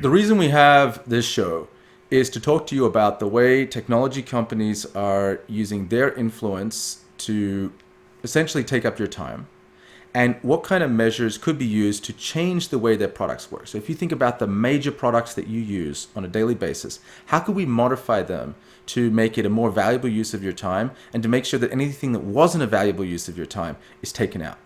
The reason we have this show is to talk to you about the way technology companies are using their influence to essentially take up your time and what kind of measures could be used to change the way their products work. So if you think about the major products that you use on a daily basis, how could we modify them to make it a more valuable use of your time and to make sure that anything that wasn't a valuable use of your time is taken out?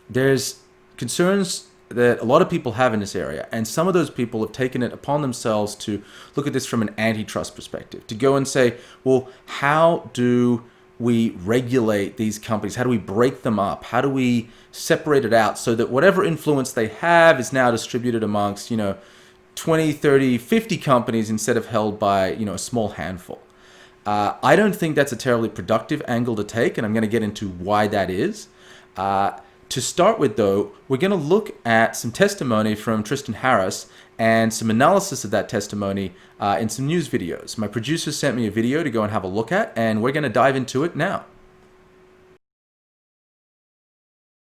There's concerns that a lot of people have in this area, and some of those people have taken it upon themselves to look at this from an antitrust perspective, to go and say, well, how do we regulate these companies? How do we break them up? How do we separate it out so that whatever influence they have is now distributed amongst, 20, 30, 50 companies instead of held by, a small handful? I don't think that's a terribly productive angle to take, and I'm going to get into why that is. To start with, though, we're going to look at some testimony from Tristan Harris and some analysis of that testimony in some news videos. My producer sent me a video to go and have a look at, and we're going to dive into it now.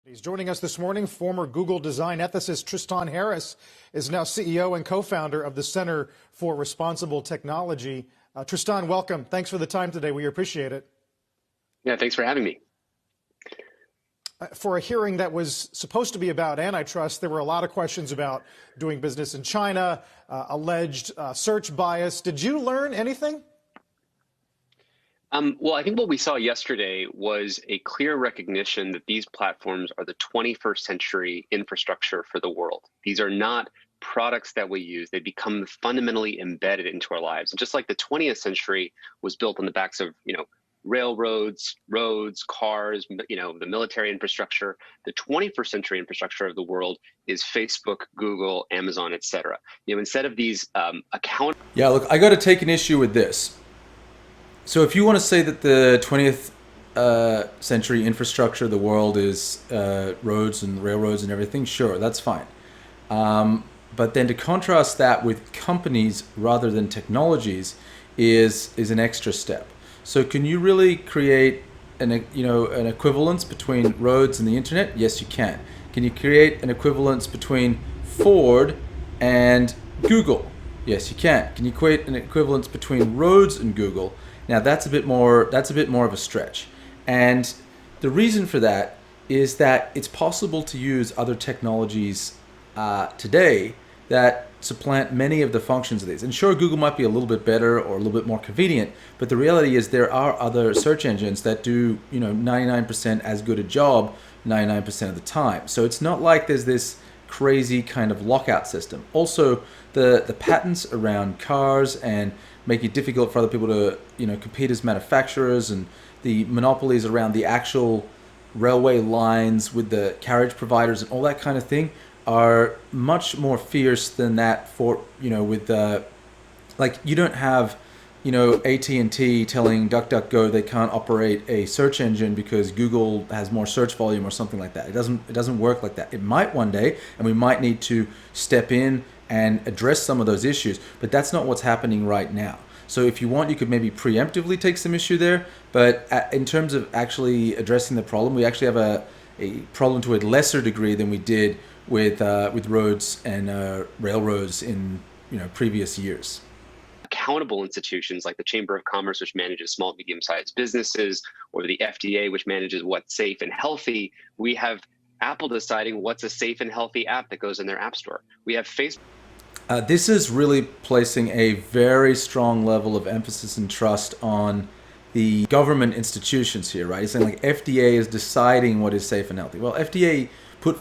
He's joining us this morning. Former Google design ethicist Tristan Harris is now CEO and co-founder of the Center for Responsible Technology. Tristan, welcome. Thanks for the time today. We appreciate it. Yeah, thanks for having me. For a hearing that was supposed to be about antitrust, there were a lot of questions about doing business in China, alleged search bias. Did you learn anything? Well, I think what we saw yesterday was a clear recognition that these platforms are the 21st century infrastructure for the world. These are not products that we use. They become fundamentally embedded into our lives. And just like the 20th century was built on the backs of, railroads, roads, cars, the military infrastructure. The 21st century infrastructure of the world is Facebook, Google, Amazon, et cetera. Instead of these Yeah, look, I got to take an issue with this. So if you want to say that the 20th century infrastructure of the world is roads and railroads and everything, sure, that's fine. But then to contrast that with companies rather than technologies is an extra step. So can you really create an equivalence between roads and the internet? Yes, you can. Can you create an equivalence between Ford and Google? Yes, you can. Can you create an equivalence between roads and Google? Now that's a bit more of a stretch. And the reason for that is that it's possible to use other technologies today that supplant many of the functions of these. And sure, Google might be a little bit better or a little bit more convenient, but the reality is there are other search engines that do 99% as good a job 99% of the time. So it's not like there's this crazy kind of lockout system. Also, the patents around cars and make it difficult for other people to compete as manufacturers, and the monopolies around the actual railway lines with the carriage providers and all that kind of thing are much more fierce than that. For with you don't have AT&T telling DuckDuckGo they can't operate a search engine because Google has more search volume or something like that. It doesn't work like that. It might one day, and we might need to step in and address some of those issues, but that's not what's happening right now. So if you want, you could maybe preemptively take some issue there, but in terms of actually addressing the problem, we actually have a problem to a lesser degree than we did with roads and railroads in previous years. Accountable institutions like the Chamber of Commerce, which manages small, medium-sized businesses, or the FDA, which manages what's safe and healthy. We have Apple deciding what's a safe and healthy app that goes in their app store. We have Facebook. This is really placing a very strong level of emphasis and trust on the government institutions here, right? It's saying like FDA is deciding what is safe and healthy. Well, FDA puts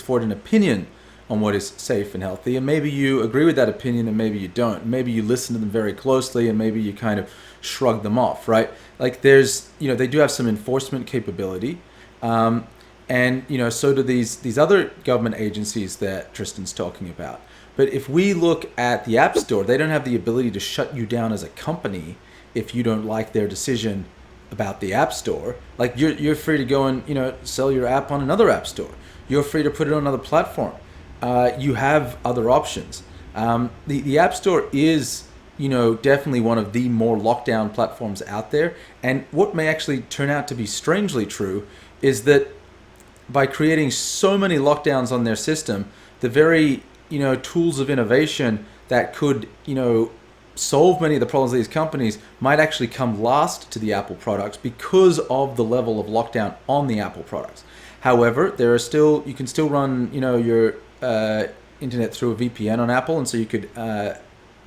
forward an opinion on what is safe and healthy, and maybe you agree with that opinion and maybe you don't. Maybe you listen to them very closely and maybe you kind of shrug them off, right? Like there's, they do have some enforcement capability, and so do these other government agencies that Tristan's talking about. But if we look at the App Store, they don't have the ability to shut you down as a company if you don't like their decision about the App Store. Like you're free to go and sell your app on another app store. You're free to put it on another platform. You have other options. The App Store is definitely one of the more lockdown platforms out there. And what may actually turn out to be strangely true is that by creating so many lockdowns on their system, the very tools of innovation that could, solve many of the problems of these companies might actually come last to the Apple products because of the level of lockdown on the Apple products. However, you can still run, your internet through a VPN on Apple, and so you could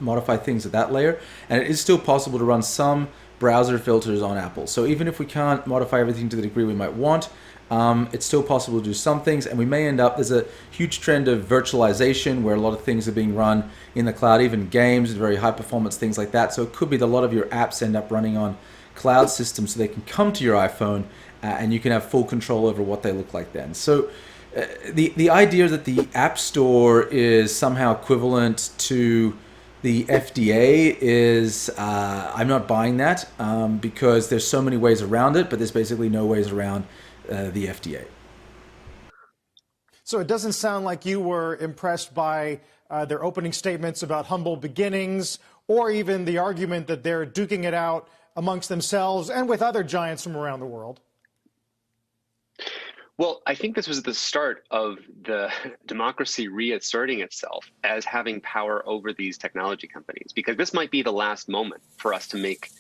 modify things at that layer. And it is still possible to run some browser filters on Apple. So even if we can't modify everything to the degree we might want, it's still possible to do some things, and we may end up, there's a huge trend of virtualization where a lot of things are being run in the cloud, even games, very high performance things like that. So it could be that a lot of your apps end up running on cloud systems so they can come to your iPhone and you can have full control over what they look like then. So the idea that the App Store is somehow equivalent to the FDA is, I'm not buying that because there's so many ways around it, but there's basically no ways around the FDA. So it doesn't sound like you were impressed by their opening statements about humble beginnings, or even the argument that they're duking it out amongst themselves and with other giants from around the world. Well, I think this was the start of the democracy reasserting itself as having power over these technology companies, because this might be the last moment for us to make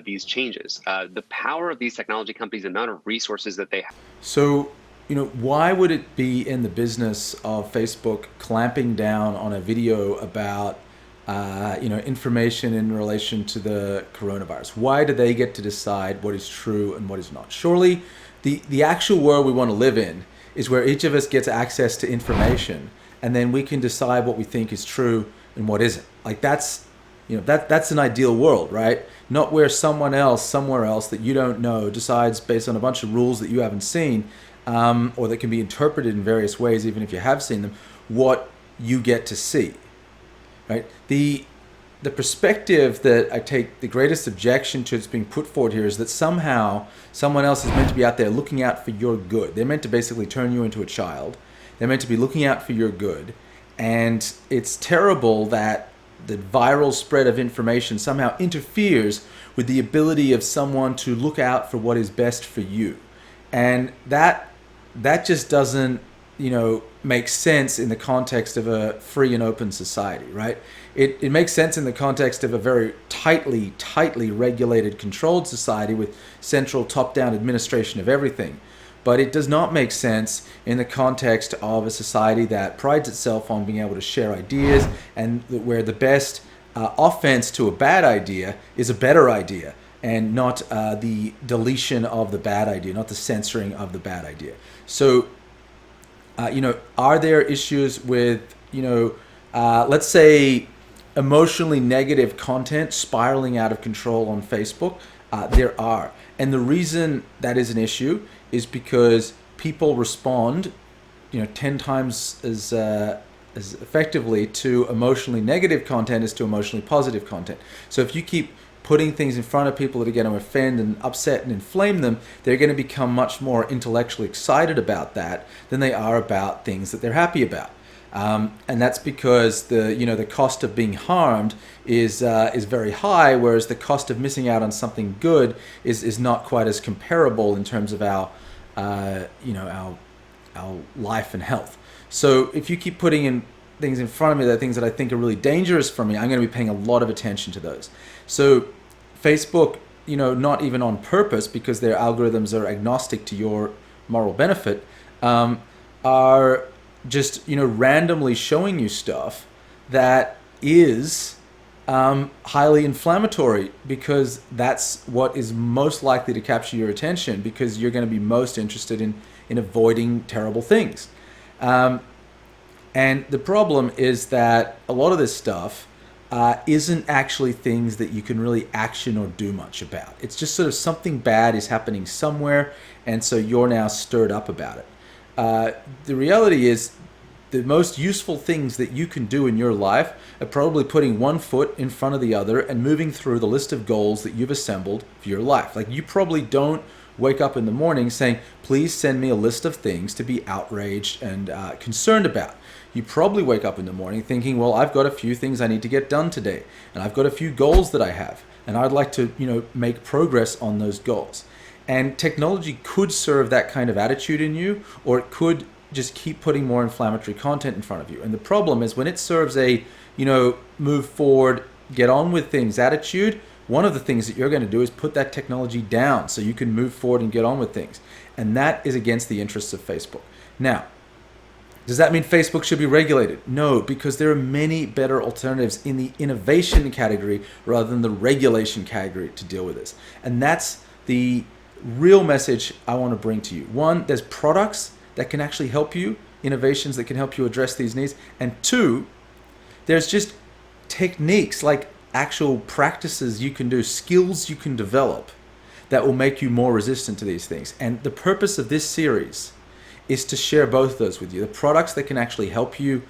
these changes. The power of these technology companies, the amount of resources that they have. So, why would it be in the business of Facebook clamping down on a video about, information in relation to the coronavirus? Why do they get to decide what is true and what is not? Surely the actual world we want to live in is where each of us gets access to information, and then we can decide what we think is true and what isn't. Like that's an ideal world, right? Not where someone else, somewhere else that you don't know decides based on a bunch of rules that you haven't seen, or that can be interpreted in various ways, even if you have seen them, what you get to see, right? The perspective that I take the greatest objection to it's being put forward here is that somehow someone else is meant to be out there looking out for your good. They're meant to basically turn you into a child. They're meant to be looking out for your good. And it's terrible that the viral spread of information somehow interferes with the ability of someone to look out for what is best for you. And that just doesn't, make sense in the context of a free and open society, right? It makes sense in the context of a very tightly regulated, controlled society with central top-down administration of everything. But it does not make sense in the context of a society that prides itself on being able to share ideas, and where the best offense to a bad idea is a better idea, and not the deletion of the bad idea, not the censoring of the bad idea. So, are there issues with, let's say, emotionally negative content spiraling out of control on Facebook? There are. And the reason that is an issue is because people respond, 10 times as effectively to emotionally negative content as to emotionally positive content. So if you keep putting things in front of people that are going to offend and upset and inflame them, they're going to become much more intellectually excited about that than they are about things that they're happy about. And that's because the cost of being harmed is very high, whereas the cost of missing out on something good is not quite as comparable in terms of our life and health. So if you keep putting in things in front of me that are things that I think are really dangerous for me, I'm going to be paying a lot of attention to those. So Facebook, not even on purpose, because their algorithms are agnostic to your moral benefit, are just randomly showing you stuff that is highly inflammatory, because that's what is most likely to capture your attention, because you're going to be most interested in avoiding terrible things. And the problem is that a lot of this stuff isn't actually things that you can really action or do much about. It's just sort of something bad is happening somewhere, and so you're now stirred up about it. The reality is the most useful things that you can do in your life are probably putting one foot in front of the other and moving through the list of goals that you've assembled for your life. Like, you probably don't wake up in the morning saying, please send me a list of things to be outraged and concerned about. You probably wake up in the morning thinking, well, I've got a few things I need to get done today, and I've got a few goals that I have, and I'd like to, make progress on those goals. And technology could serve that kind of attitude in you, or it could just keep putting more inflammatory content in front of you. And the problem is when it serves a, move forward, get on with things attitude, one of the things that you're going to do is put that technology down so you can move forward and get on with things. And that is against the interests of Facebook. Now, does that mean Facebook should be regulated? No, because there are many better alternatives in the innovation category rather than the regulation category to deal with this. And that's the real message I want to bring to you. One, there's products that can actually help you, innovations that can help you address these needs. And two, there's just techniques, like actual practices you can do, skills you can develop that will make you more resistant to these things. And the purpose of this series is to share both of those with you. The products that can actually help you,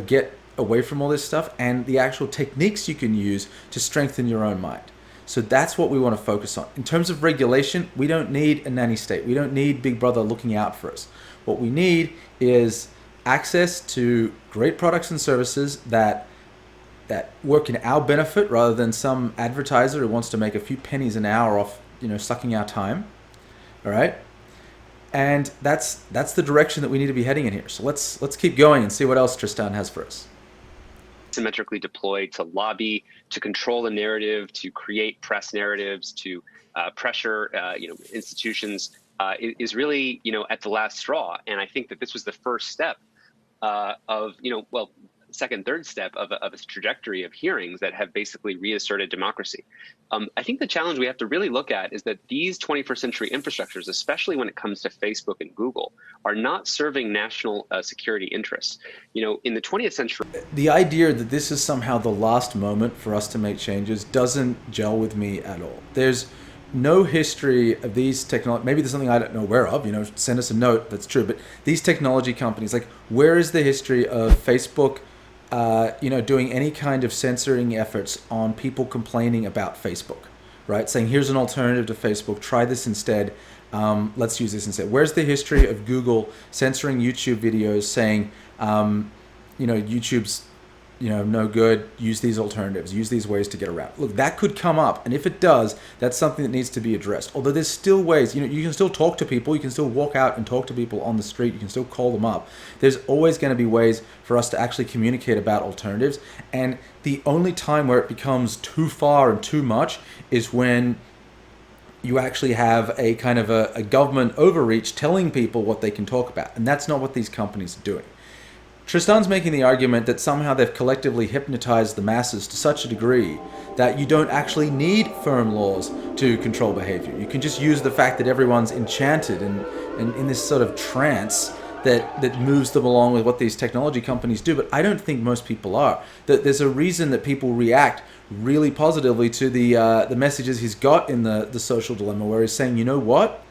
get away from all this stuff, and the actual techniques you can use to strengthen your own mind. So that's what we want to focus on. In terms of regulation, we don't need a nanny state. We don't need Big Brother looking out for us. What we need is access to great products and services that work in our benefit rather than some advertiser who wants to make a few pennies an hour off, sucking our time. All right? And that's the direction that we need to be heading in here. So let's keep going and see what else Tristan has for us. Symmetrically deployed to lobby, to control the narrative, to create press narratives, to pressure institutions is really at the last straw. And I think that this was the first step of second, third step of a trajectory of hearings that have basically reasserted democracy. I think the challenge we have to really look at is that these 21st century infrastructures, especially when it comes to Facebook and Google, are not serving national security interests. In the 20th century, the idea that this is somehow the last moment for us to make changes doesn't gel with me at all. There's no history of these technology. Maybe there's something I don't know aware of. Send us a note. That's true. But these technology companies, like, where is the history of Facebook? Doing any kind of censoring efforts on people complaining about Facebook, right? Saying, here's an alternative to Facebook, try this instead, let's use this instead. Where's the history of Google censoring YouTube videos, saying, YouTube's, no good, use these alternatives, use these ways to get around? Look, that could come up, and if it does, that's something that needs to be addressed. Although there's still ways, you can still talk to people, you can still walk out and talk to people on the street, you can still call them up. There's always going to be ways for us to actually communicate about alternatives, and the only time where it becomes too far and too much is when you actually have a kind of a government overreach telling people what they can talk about, and that's not what these companies are doing. Tristan's making the argument that somehow they've collectively hypnotized the masses to such a degree that you don't actually need firm laws to control behavior. You can just use the fact that everyone's enchanted and in this sort of trance that moves them along with what these technology companies do. But I don't think most people are. That there's a reason that people react really positively to the messages he's got in the social dilemma, where he's saying, you know what?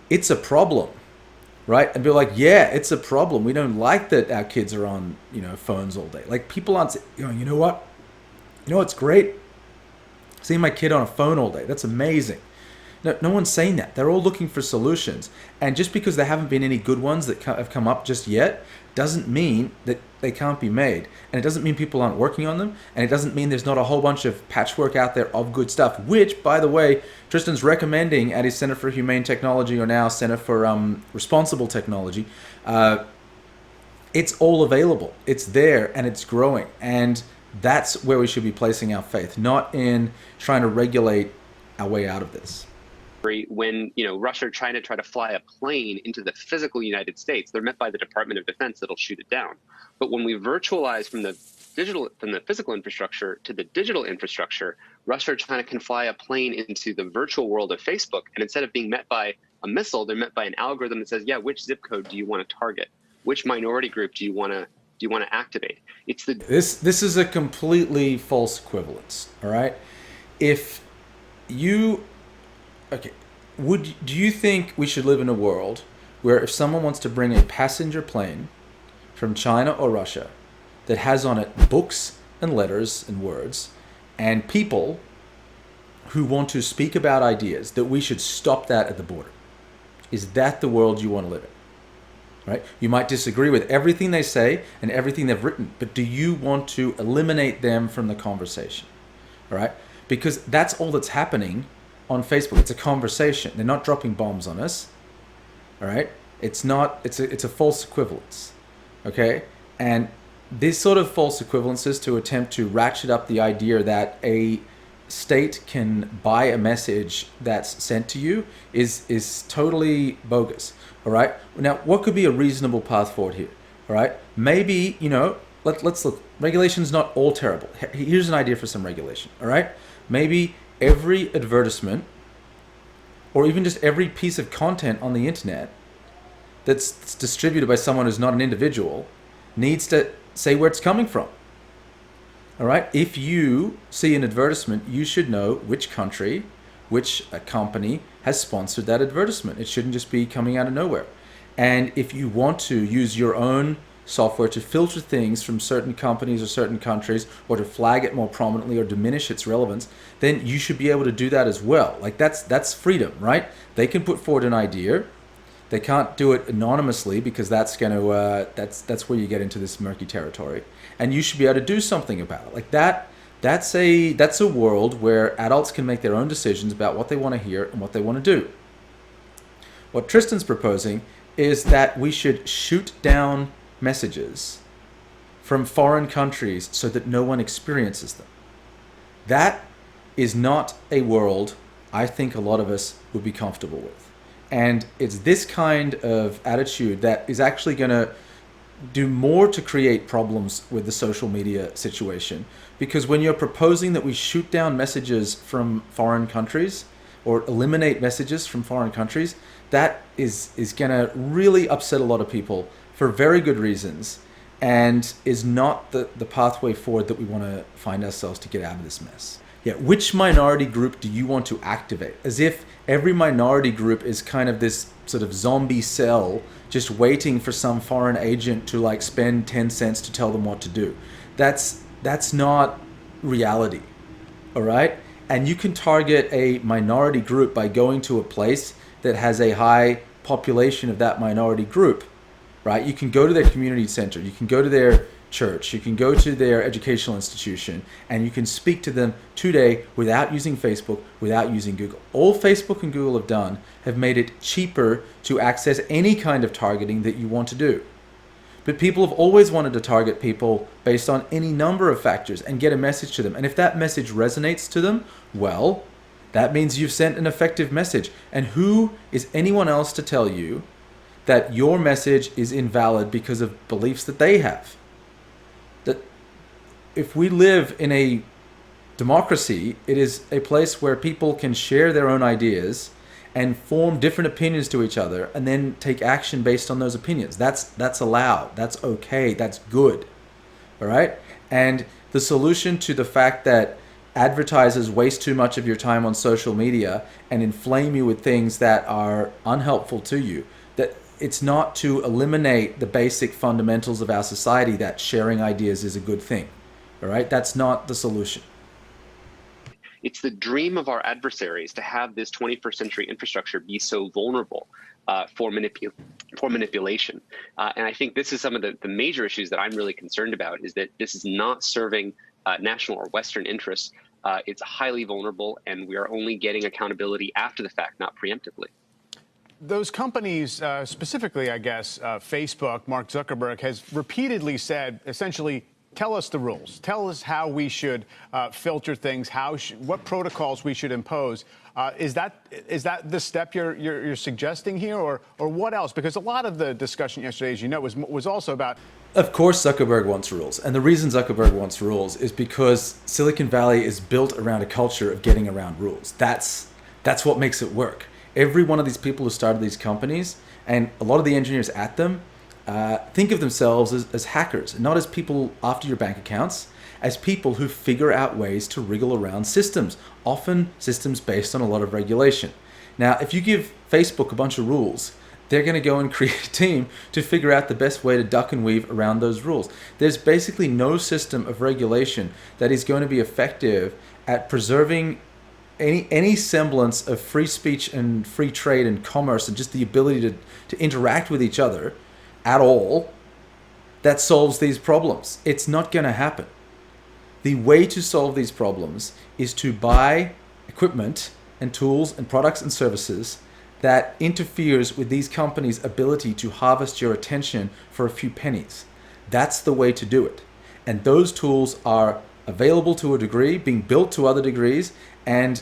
It's a problem. Right? And be like, yeah, it's a problem. We don't like that our kids are on, phones all day. Like, people aren't going, you know what? It's great seeing my kid on a phone all day. That's amazing. No one's saying that. They're all looking for solutions. And just because there haven't been any good ones that have come up just yet doesn't mean that they can't be made. And it doesn't mean people aren't working on them. And it doesn't mean there's not a whole bunch of patchwork out there of good stuff, which, by the way, Tristan's recommending at his Center for Humane Technology, or now Center for Responsible Technology. It's all available. It's there and it's growing. And that's where we should be placing our faith, not in trying to regulate our way out of this. When Russia or China try to fly a plane into the physical United States, they're met by the Department of Defense that'll shoot it down. But when we virtualize from the physical infrastructure to the digital infrastructure, Russia or China can fly a plane into the virtual world of Facebook, and instead of being met by a missile, they're met by an algorithm that says, yeah, which zip code do you want to target? Which minority group do you want to activate? This is a completely false equivalence. All right, do you think we should live in a world where if someone wants to bring a passenger plane from China or Russia that has on it books and letters and words and people who want to speak about ideas, that we should stop that at the border? Is that the world you want to live in? Right? You might disagree with everything they say and everything they've written, but do you want to eliminate them from the conversation? All right? Because that's all that's happening on Facebook. It's a conversation. They're not dropping bombs on us. All right? It's not. It's a false equivalence. Okay, and this sort of false equivalences to attempt to ratchet up the idea that a state can buy a message that's sent to you is totally bogus. All right. Now, what could be a reasonable path forward here? All right. Maybe, let's look. Regulation's not all terrible. Here's an idea for some regulation. All right. Maybe every advertisement, or even just every piece of content on the internet that's distributed by someone who's not an individual, needs to say where it's coming from. All right. If you see an advertisement, you should know which country, which company has sponsored that advertisement. It shouldn't just be coming out of nowhere. And if you want to use your own software to filter things from certain companies or certain countries, or to flag it more prominently or diminish its relevance, then you should be able to do that as well. Like that's freedom, right? They can put forward an idea. They can't do it anonymously, because that's going to that's where you get into this murky territory. And you should be able to do something about it. Like that's a world where adults can make their own decisions about what they want to hear and what they want to do. What Tristan's proposing is that we should shoot down messages from foreign countries so that no one experiences them. That is not a world I think a lot of us would be comfortable with. And it's this kind of attitude that is actually going to do more to create problems with the social media situation. Because when you're proposing that we shoot down messages from foreign countries, or eliminate messages from foreign countries, that is going to really upset a lot of people for very good reasons, and is not the pathway forward that we want to find ourselves to get out of this mess. Yeah, which minority group do you want to activate? As if every minority group is kind of this sort of zombie cell just waiting for some foreign agent to spend 10 cents to tell them what to do. That's not reality. All right? And you can target a minority group by going to a place that has a high population of that minority group, right? You can go to their community center, you can go to their church, you can go to their educational institution, and you can speak to them today without using Facebook, without using Google. All Facebook and Google have done have made it cheaper to access any kind of targeting that you want to do. But people have always wanted to target people based on any number of factors and get a message to them. And if that message resonates to them, well, that means you've sent an effective message. And who is anyone else to tell you that your message is invalid because of beliefs that they have? That if we live in a democracy, it is a place where people can share their own ideas and form different opinions to each other, and then take action based on those opinions. That's allowed. That's okay. That's good. All right? And the solution to the fact that advertisers waste too much of your time on social media and inflame you with things that are unhelpful to you, that it's not to eliminate the basic fundamentals of our society that sharing ideas is a good thing. All right? That's not the solution. It's the dream of our adversaries to have this 21st century infrastructure be so vulnerable for manipulation. And I think this is some of the major issues that I'm really concerned about, is that this is not serving national or Western interests. It's highly vulnerable, and we are only getting accountability after the fact, not preemptively. Those companies, specifically, I guess, Facebook, Mark Zuckerberg, has repeatedly said, essentially, tell us the rules. Tell us how we should filter things, what protocols we should impose. Is that the step you're suggesting here, or what else? Because a lot of the discussion yesterday, as you know, was also about. Of course, Zuckerberg wants rules, and the reason Zuckerberg wants rules is because Silicon Valley is built around a culture of getting around rules. That's what makes it work. Every one of these people who started these companies, and a lot of the engineers at them, think of themselves as hackers, not as people after your bank accounts, as people who figure out ways to wriggle around systems, often systems based on a lot of regulation. Now, if you give Facebook a bunch of rules, they're going to go and create a team to figure out the best way to duck and weave around those rules. There's basically no system of regulation that is going to be effective at preserving any semblance of free speech and free trade and commerce and just the ability to interact with each other at all, that solves these problems. It's not going to happen. The way to solve these problems is to buy equipment and tools and products and services that interferes with these companies' ability to harvest your attention for a few pennies. That's the way to do it. And those tools are available to a degree, being built to other degrees, and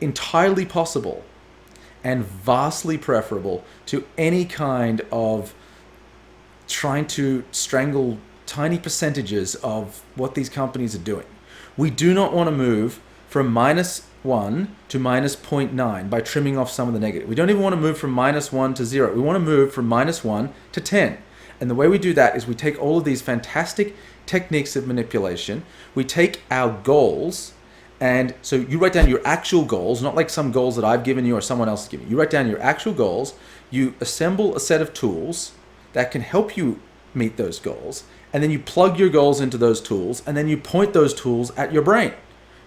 entirely possible and vastly preferable to any kind of trying to strangle tiny percentages of what these companies are doing. We do not want to move from -1 to -0.9 by trimming off some of the negative. We don't even want to move from -1 to 0. We want to move from -1 to 10. And the way we do that is we take all of these fantastic techniques of manipulation, we take our goals, and so you write down your actual goals, not like some goals that I've given you or someone else has given you. You write down your actual goals, you assemble a set of tools that can help you meet those goals, and then you plug your goals into those tools, and then you point those tools at your brain,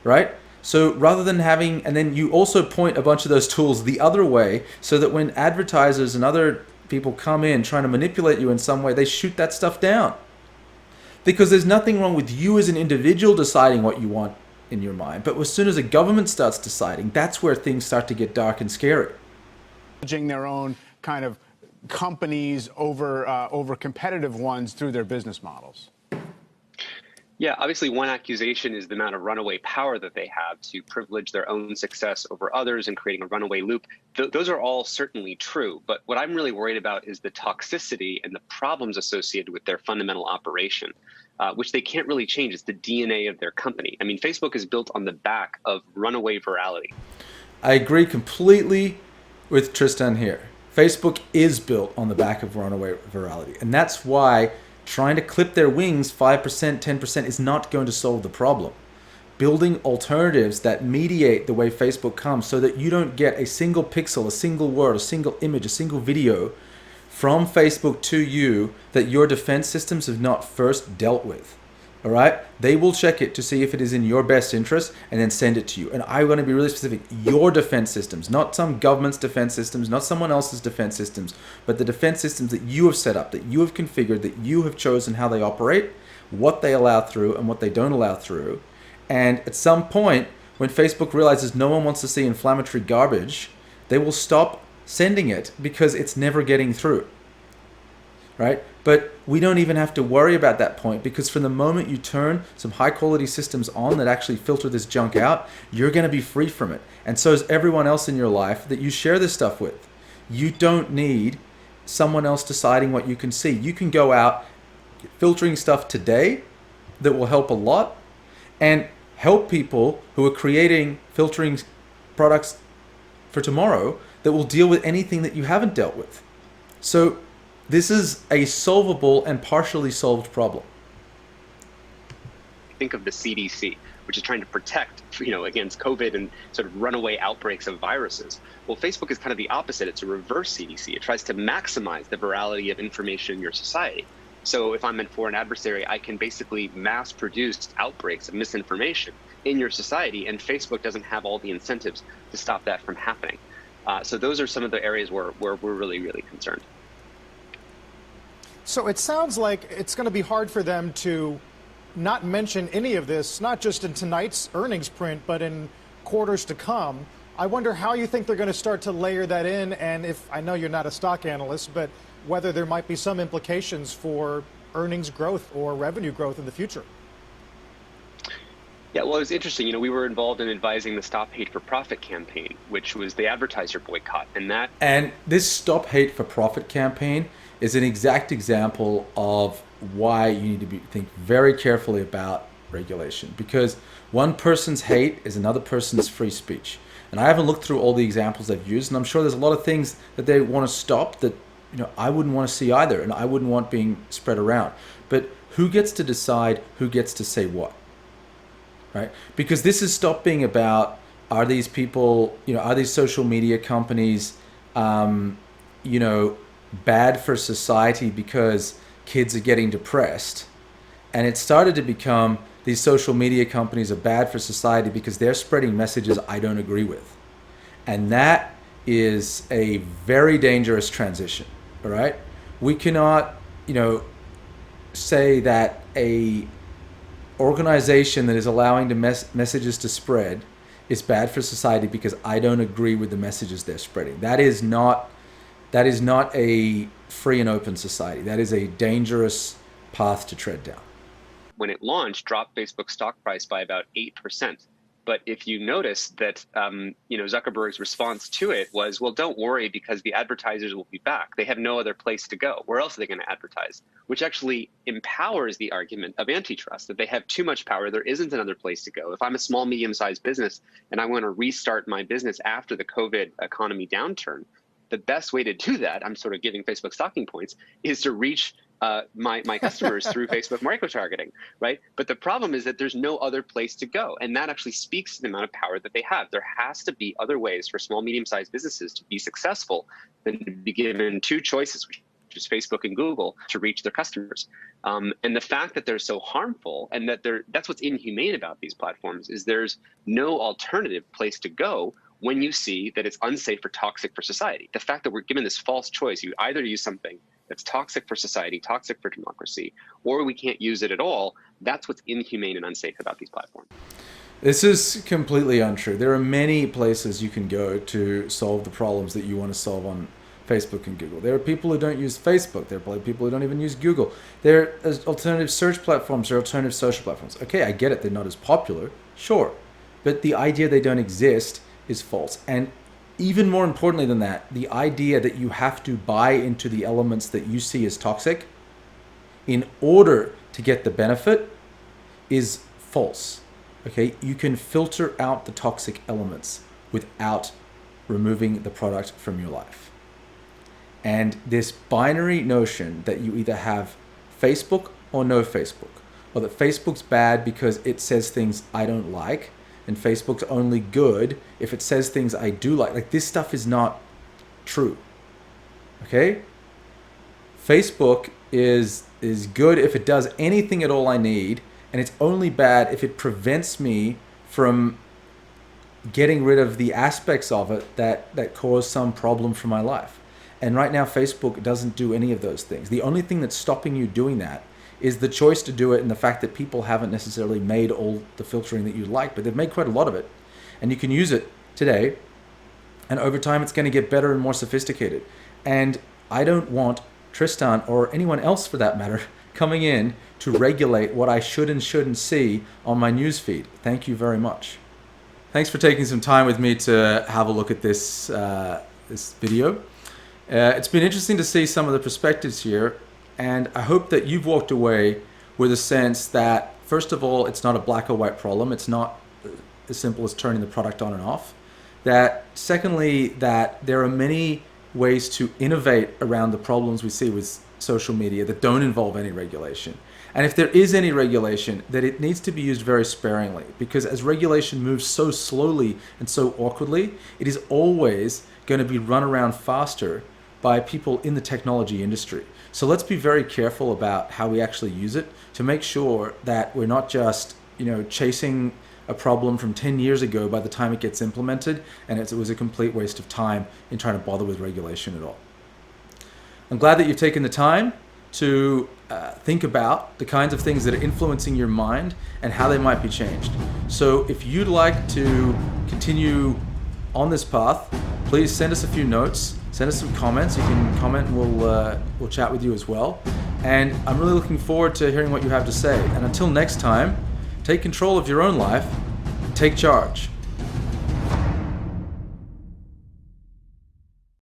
right? So rather than having, and then you also point a bunch of those tools the other way so that when advertisers and other people come in trying to manipulate you in some way, they shoot that stuff down. Because there's nothing wrong with you as an individual deciding what you want in your mind. But as soon as a government starts deciding, that's where things start to get dark and scary. Their own kind of companies over competitive ones through their business models. Yeah, obviously one accusation is the amount of runaway power that they have to privilege their own success over others and creating a runaway loop. Those are all certainly true. But what I'm really worried about is the toxicity and the problems associated with their fundamental operation, which they can't really change. It's the DNA of their company. I mean, Facebook is built on the back of runaway virality. I agree completely with Tristan here. Facebook is built on the back of runaway virality. And that's why trying to clip their wings 5%, 10% is not going to solve the problem. Building alternatives that mediate the way Facebook comes so that you don't get a single pixel, a single word, a single image, a single video from Facebook to you that your defense systems have not first dealt with. All right? They will check it to see if it is in your best interest and then send it to you. And I want to be really specific. Your defense systems, not some government's defense systems, not someone else's defense systems, but the defense systems that you have set up, that you have configured, that you have chosen how they operate, what they allow through and what they don't allow through. And at some point, when Facebook realizes no one wants to see inflammatory garbage, they will stop sending it because it's never getting through. Right? But we don't even have to worry about that point, because from the moment you turn some high quality systems on that actually filter this junk out, you're going to be free from it. And so is everyone else in your life that you share this stuff with. You don't need someone else deciding what you can see. You can go out filtering stuff today that will help a lot and help people who are creating filtering products for tomorrow that will deal with anything that you haven't dealt with. So this is a solvable and partially solved problem. Think of the CDC, which is trying to protect, against COVID and sort of runaway outbreaks of viruses. Well, Facebook is kind of the opposite. It's a reverse CDC. It tries to maximize the virality of information in your society. So if I'm in for an adversary, I can basically mass produce outbreaks of misinformation in your society, and Facebook doesn't have all the incentives to stop that from happening. So those are some of the areas where we're really, really concerned. So it sounds like it's going to be hard for them to not mention any of this, not just in tonight's earnings print, but in quarters to come. I wonder how you think they're going to start to layer that in, and if, I know you're not a stock analyst, but whether there might be some implications for earnings growth or revenue growth in the future. Yeah, well, it was interesting. We were involved in advising the Stop Hate for Profit campaign, which was the advertiser boycott. And this Stop Hate for Profit campaign is an exact example of why you need to think very carefully about regulation, because one person's hate is another person's free speech. And I haven't looked through all the examples they've used, and I'm sure there's a lot of things that they want to stop that I wouldn't want to see either, and I wouldn't want being spread around. But who gets to decide who gets to say what? Right? Because this has stopped being about, are these people, are these social media companies, bad for society because kids are getting depressed? And it started to become, these social media companies are bad for society because they're spreading messages I don't agree with. And that is a very dangerous transition, all right? We cannot, say that a organization that is allowing the messages to spread is bad for society because I don't agree with the messages they're spreading. That is not a free and open society. That is a dangerous path to tread down. When it launched, dropped Facebook's stock price by about 8%. But if you notice that, Zuckerberg's response to it was, well, don't worry because the advertisers will be back. They have no other place to go. Where else are they going to advertise? Which actually empowers the argument of antitrust, that they have too much power. There isn't another place to go. If I'm a small, medium-sized business and I want to restart my business after the COVID economy downturn, the best way to do that, I'm sort of giving Facebook talking points, is to reach my customers through Facebook micro-targeting, right? But the problem is that there's no other place to go. And that actually speaks to the amount of power that they have. There has to be other ways for small, medium-sized businesses to be successful than to be given two choices, which is Facebook and Google, to reach their customers. And the fact that they're so harmful and that that's what's inhumane about these platforms is there's no alternative place to go when you see that it's unsafe or toxic for society. The fact that we're given this false choice, you either use something that's toxic for society, toxic for democracy, or we can't use it at all, that's what's inhumane and unsafe about these platforms. This is completely untrue. There are many places you can go to solve the problems that you want to solve on Facebook and Google. There are people who don't use Facebook. There are people who don't even use Google. There are alternative search platforms. There are alternative social platforms. Okay, I get it. They're not as popular. Sure. But the idea they don't exist is false. And even more importantly than that, the idea that you have to buy into the elements that you see as toxic in order to get the benefit is false. Okay, you can filter out the toxic elements without removing the product from your life. And this binary notion that you either have Facebook or no Facebook, or that Facebook's bad because it says things I don't like, and Facebook's only good if it says things I do like this stuff is not true. Okay? Facebook is good if it does anything at all I need, and it's only bad if it prevents me from getting rid of the aspects of it that cause some problem for my life. And right now, Facebook doesn't do any of those things. The only thing that's stopping you doing that is the choice to do it and the fact that people haven't necessarily made all the filtering that you like, but they've made quite a lot of it. And you can use it today, and over time it's going to get better and more sophisticated. And I don't want Tristan, or anyone else for that matter, coming in to regulate what I should and shouldn't see on my newsfeed. Thank you very much. Thanks for taking some time with me to have a look at this video. It's been interesting to see some of the perspectives here, and I hope that you've walked away with a sense that, first of all, it's not a black or white problem. It's not as simple as turning the product on and off. That, secondly, that there are many ways to innovate around the problems we see with social media that don't involve any regulation. And if there is any regulation, that it needs to be used very sparingly, because as regulation moves so slowly and so awkwardly, it is always going to be run around faster by people in the technology industry. So let's be very careful about how we actually use it to make sure that we're not just, chasing a problem from 10 years ago by the time it gets implemented, and it was a complete waste of time in trying to bother with regulation at all. I'm glad that you've taken the time to think about the kinds of things that are influencing your mind and how they might be changed. So if you'd like to continue on this path, please send us a few notes, send us some comments. You can comment and we'll chat with you as well. And I'm really looking forward to hearing what you have to say. And until next time, take control of your own life, take charge.